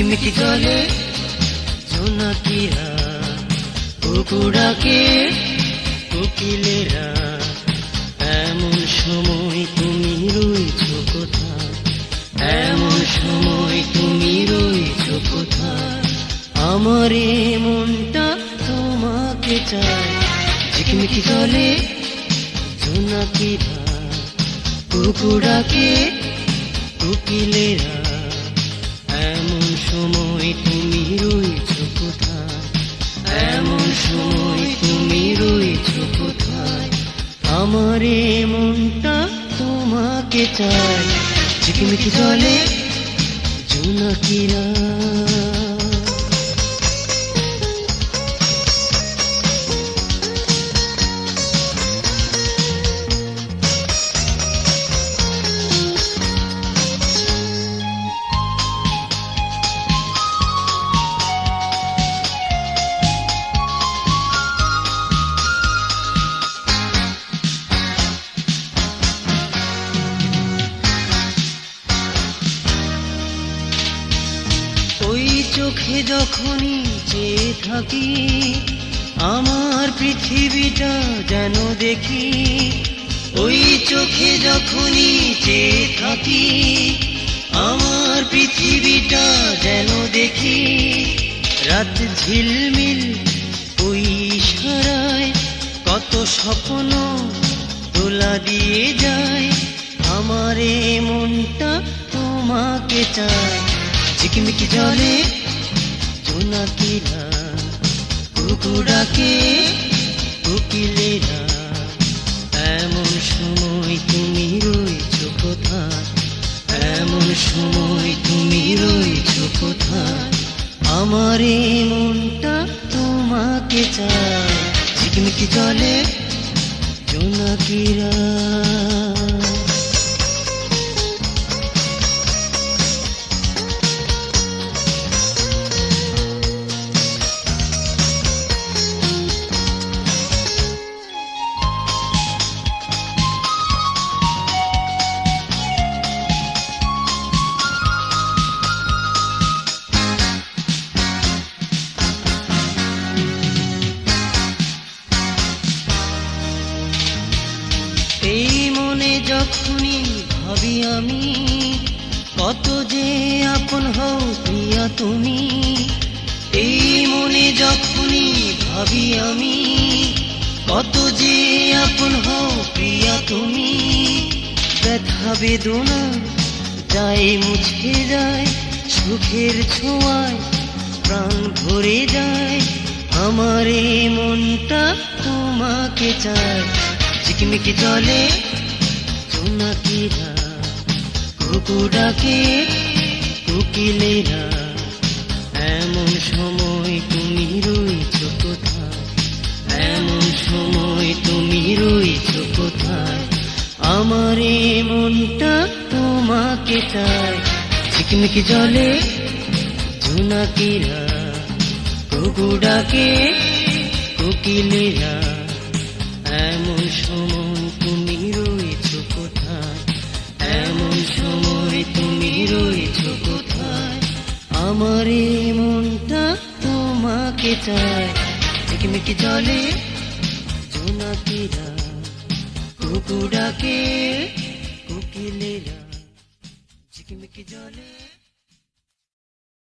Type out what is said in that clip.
ঝিকিমিকি জলে জোনাকিরা, কুকুরাকে কোকিলেরা। এমন সময় তুমি রয়েছ কোথায়, এমন সময় তুমি রয়েছ কোথায়? আমার এ মনটা তোমাকে চায়। ঝিকিমিকি জলে জোনাকিরা, কুকুরাকে কোকিলেরা। এমন সময় তুমি রয়েছ কোথায়, এমন সময় তুমি রয়েছ কোথায়? আমার এ মনটা তোমাকে চায়। ঝিকিমিকি জলে জোনাকিরা। ওই চোখে যখনই চেয়ে থাকি, আমার পৃথিবীটা যেন দেখি। ওই চোখে যখনই চেয়ে থাকি, আমার পৃথিবীটা যেন দেখি। রাত ঝিলমিল ওই ইশারায় কত স্বপ্ন দোলা দিয়ে যায়। আমার এ মনটা তোমাকে চায়। ঝিকিমিকি জলে জোনাকিরা, কুকুরাকে কোকিলেরা। এমন সময় তুমি রয়েছ কোথায়, এমন সময় তুমি রয়েছ কোথায়? আমার এ মনটা তোমাকে চায়। ঝিকিমিকি জলে জোনাকিরা। এই মনে যখনই ভাবি আমি, কত যে আপন হও প্রিয়া তুমি। এই মনে যখনই ভাবি আমি, কত যে আপন হও প্রিয়া তুমি। ব্যথা বেদনা যায় মুছে যায়, সুখের ছোঁয়ায় প্রাণ ভরে যায়। আমার এই মনটা তোমাকে চায়। ঝিকিমিকি জলে জোনাকিরা, কুকুরাকে কোকিলেরা। এমন সময় তুমি রয়েছ কোথায়, এমন সময় তুমি রয়েছ কোথায়? আমার এ মনটা তোমাকে চায়। ঝিকিমিকি জলে জোনাকিরা, কুকুরাকে কোকিলেরা। এমন সময় তুমি রয়েছ কোথায়, এমন সময় তুমি রয়েছ কোথায়? আমার এ মনটা তোমাকে চায়। ঝিকিমিকি জলে জোনাকিরা, কুকুরাকে কোকিলেরা। ঝিকিমিকি জলে